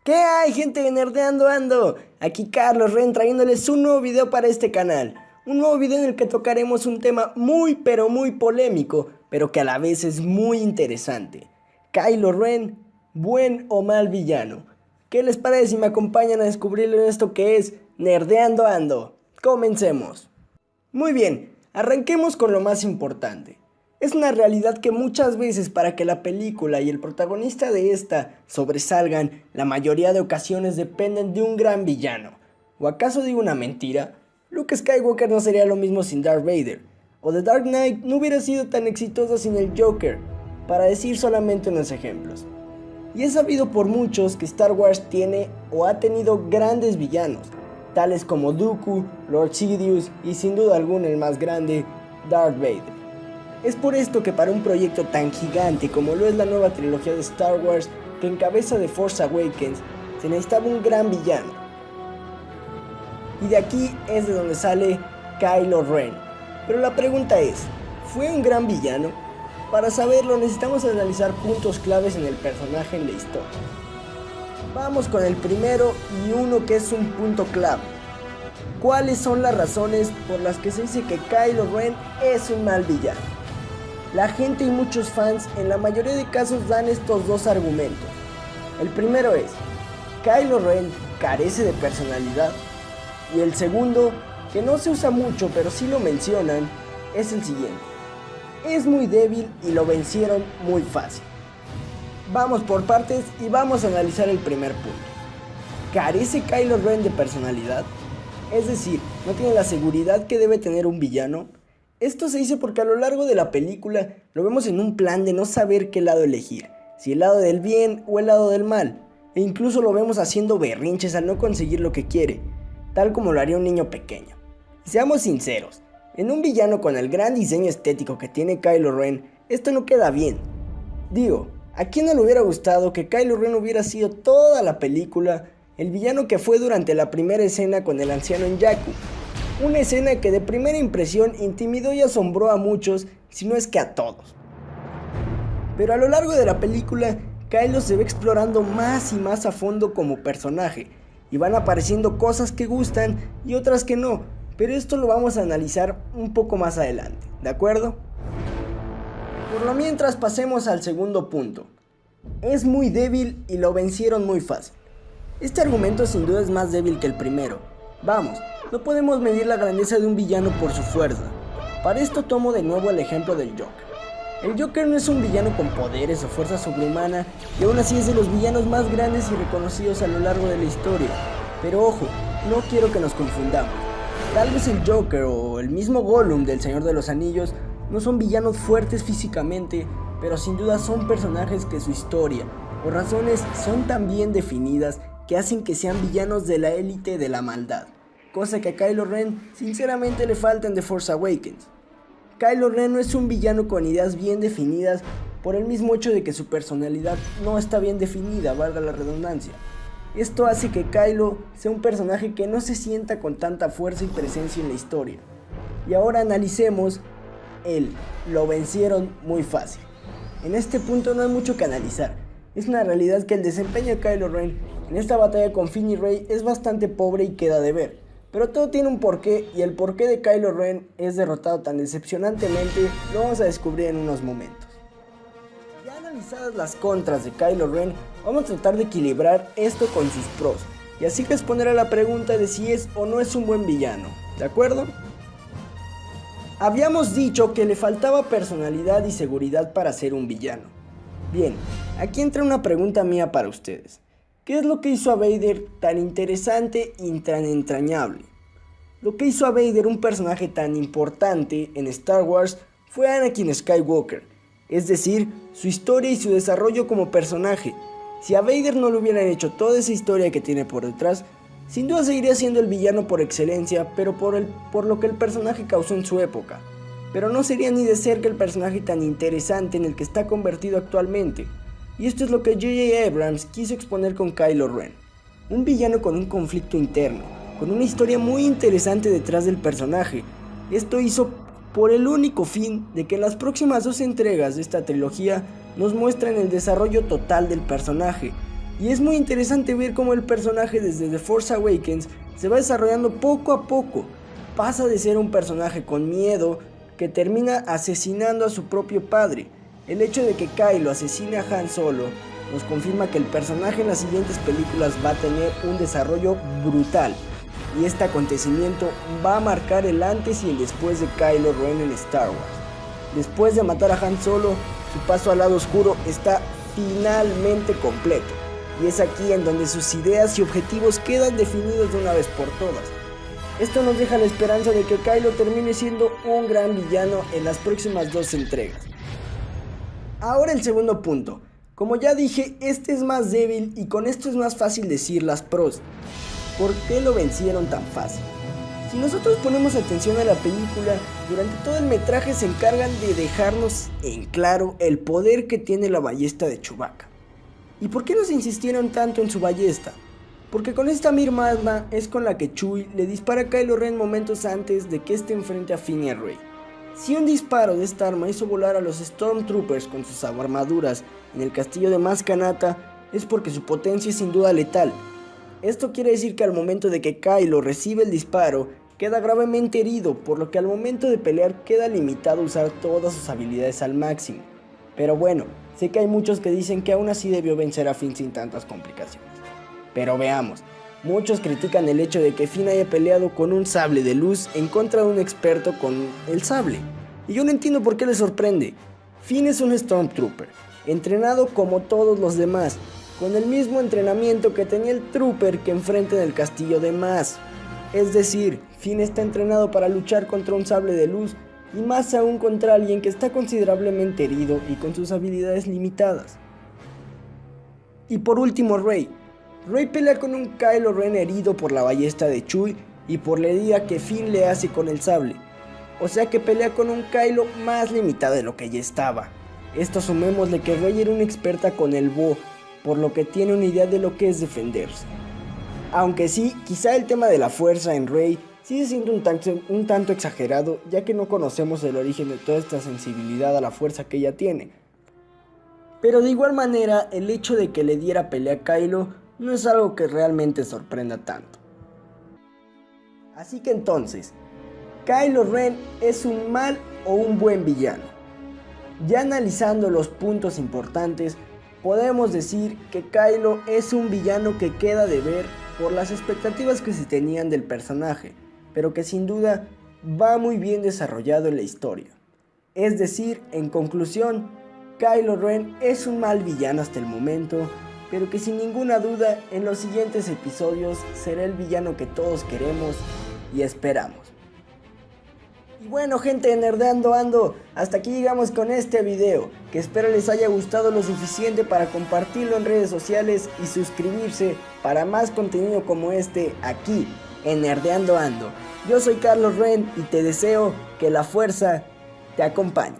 ¿Qué hay, gente de Nerdeando Ando? Aquí Carlos Ren trayéndoles un nuevo video para este canal. Un nuevo video en el que tocaremos un tema muy pero muy polémico, pero que a la vez es muy interesante. Kylo Ren, ¿buen o mal villano? ¿Qué les parece si me acompañan a descubrirlo en esto que es Nerdeando Ando? Comencemos. Muy bien, arranquemos con lo más importante. Es una realidad que muchas veces para que la película y el protagonista de esta sobresalgan, la mayoría de ocasiones dependen de un gran villano. ¿O acaso digo una mentira? Luke Skywalker no sería lo mismo sin Darth Vader, o The Dark Knight no hubiera sido tan exitosa sin el Joker, para decir solamente unos ejemplos. Y es sabido por muchos que Star Wars tiene o ha tenido grandes villanos, tales como Dooku, Lord Sidious y sin duda alguna el más grande, Darth Vader. Es por esto que para un proyecto tan gigante como lo es la nueva trilogía de Star Wars que encabeza The Force Awakens, se necesitaba un gran villano. Y de aquí es de donde sale Kylo Ren. Pero la pregunta es, ¿fue un gran villano? Para saberlo necesitamos analizar puntos claves en el personaje en la historia. Vamos con el primero y uno que es un punto clave. ¿Cuáles son las razones por las que se dice que Kylo Ren es un mal villano? La gente y muchos fans en la mayoría de casos dan estos dos argumentos. El primero es, Kylo Ren carece de personalidad. Y el segundo, que no se usa mucho pero sí lo mencionan, es el siguiente. Es muy débil y lo vencieron muy fácil. Vamos por partes y vamos a analizar el primer punto. ¿Carece Kylo Ren de personalidad? Es decir, ¿no tiene la seguridad que debe tener un villano? Esto se dice porque a lo largo de la película lo vemos en un plan de no saber qué lado elegir, si el lado del bien o el lado del mal, e incluso lo vemos haciendo berrinches al no conseguir lo que quiere, tal como lo haría un niño pequeño. Seamos sinceros, en un villano con el gran diseño estético que tiene Kylo Ren, esto no queda bien. Digo, ¿a quién no le hubiera gustado que Kylo Ren hubiera sido toda la película el villano que fue durante la primera escena con el anciano en Jakku? Una escena que de primera impresión intimidó y asombró a muchos, si no es que a todos. Pero a lo largo de la película, Kylo se ve explorando más y más a fondo como personaje, y van apareciendo cosas que gustan y otras que no, pero esto lo vamos a analizar un poco más adelante, ¿de acuerdo? Por lo mientras pasemos al segundo punto. Es muy débil y lo vencieron muy fácil. Este argumento sin duda es más débil que el primero. Vamos, no podemos medir la grandeza de un villano por su fuerza. Para esto tomo de nuevo el ejemplo del Joker. El Joker no es un villano con poderes o fuerza sobrehumana y aún así es de los villanos más grandes y reconocidos a lo largo de la historia. Pero ojo, no quiero que nos confundamos. Tal vez el Joker o el mismo Gollum del Señor de los Anillos no son villanos fuertes físicamente, pero sin duda son personajes que su historia o razones son tan bien definidas que hacen que sean villanos de la élite de la maldad, cosa que a Kylo Ren sinceramente le falta en The Force Awakens. Kylo Ren no es un villano con ideas bien definidas por el mismo hecho de que su personalidad no está bien definida, valga la redundancia. Esto hace que Kylo sea un personaje que no se sienta con tanta fuerza y presencia en la historia. Y ahora analicemos lo vencieron muy fácil. En este punto no hay mucho que analizar. Es una realidad que el desempeño de Kylo Ren en esta batalla con Finn y Rey es bastante pobre y queda de ver. Pero todo tiene un porqué y el porqué de Kylo Ren es derrotado tan decepcionantemente lo vamos a descubrir en unos momentos. Ya analizadas las contras de Kylo Ren, vamos a tratar de equilibrar esto con sus pros y así responder a la pregunta de si es o no es un buen villano, ¿de acuerdo? Habíamos dicho que le faltaba personalidad y seguridad para ser un villano. Bien, aquí entra una pregunta mía para ustedes. ¿Qué es lo que hizo a Vader tan interesante y tan entrañable? Lo que hizo a Vader un personaje tan importante en Star Wars fue Anakin Skywalker, es decir, su historia y su desarrollo como personaje. Si a Vader no le hubieran hecho toda esa historia que tiene por detrás, sin duda seguiría siendo el villano por excelencia, pero por lo que el personaje causó en su época. Pero no sería ni de cerca el personaje tan interesante en el que está convertido actualmente. Y esto es lo que J.J. Abrams quiso exponer con Kylo Ren. Un villano con un conflicto interno, con una historia muy interesante detrás del personaje. Esto hizo por el único fin de que en las próximas 2 entregas de esta trilogía nos muestren el desarrollo total del personaje, Y es muy interesante ver cómo el personaje desde The Force Awakens se va desarrollando poco a poco. Pasa de ser un personaje con miedo que termina asesinando a su propio padre. El hecho de que Kylo asesine a Han Solo nos confirma que el personaje en las siguientes películas va a tener un desarrollo brutal. Y este acontecimiento va a marcar el antes y el después de Kylo Ren en Star Wars. Después de matar a Han Solo, su paso al lado oscuro está finalmente completo. Y es aquí en donde sus ideas y objetivos quedan definidos de una vez por todas. Esto nos deja la esperanza de que Kylo termine siendo un gran villano en las próximas 2 entregas. Ahora el segundo punto. Como ya dije, este es más débil y con esto es más fácil decir las pros. ¿Por qué lo vencieron tan fácil? Si nosotros ponemos atención a la película, durante todo el metraje se encargan de dejarnos en claro el poder que tiene la ballesta de Chewbacca. ¿Y por qué nos insistieron tanto en su ballesta? Porque con esta misma arma es con la que Chewie le dispara a Kylo Ren momentos antes de que este enfrente a Finn y a Rey. Si un disparo de esta arma hizo volar a los Stormtroopers con sus armaduras en el castillo de Maz Kanata, es porque su potencia es sin duda letal. Esto quiere decir que al momento de que Kylo recibe el disparo, queda gravemente herido, por lo que al momento de pelear queda limitado a usar todas sus habilidades al máximo. Pero bueno, sé que hay muchos que dicen que aún así debió vencer a Finn sin tantas complicaciones. Pero veamos, muchos critican el hecho de que Finn haya peleado con un sable de luz en contra de un experto con el sable. Y yo no entiendo por qué les sorprende. Finn es un Stormtrooper, entrenado como todos los demás, con el mismo entrenamiento que tenía el Trooper que enfrenta en el castillo de Maz. Es decir, Finn está entrenado para luchar contra un sable de luz y más aún contra alguien que está considerablemente herido y con sus habilidades limitadas. Y por último Rey. Rey pelea con un Kylo Ren herido por la ballesta de Chewie y por la herida que Finn le hace con el sable. O sea que pelea con un Kylo más limitado de lo que ya estaba. Esto sumémosle que Rey era una experta con el Bo, por lo que tiene una idea de lo que es defenderse. Aunque sí, quizá el tema de la fuerza en Rey sigue siendo un tanto exagerado, ya que no conocemos el origen de toda esta sensibilidad a la fuerza que ella tiene. Pero de igual manera, el hecho de que le diera pelea a Kylo no es algo que realmente sorprenda tanto. Así que entonces, ¿Kylo Ren es un mal o un buen villano? Ya analizando los puntos importantes, podemos decir que Kylo es un villano que queda de ver por las expectativas que se tenían del personaje, pero que sin duda va muy bien desarrollado en la historia. Es decir, en conclusión, Kylo Ren es un mal villano hasta el momento, pero que sin ninguna duda en los siguientes episodios será el villano que todos queremos y esperamos. Y bueno, gente de Nerdeando Ando, hasta aquí llegamos con este video, que espero les haya gustado lo suficiente para compartirlo en redes sociales y suscribirse para más contenido como este aquí en Nerdeando Ando. Yo soy Carlos Ren y te deseo que la fuerza te acompañe.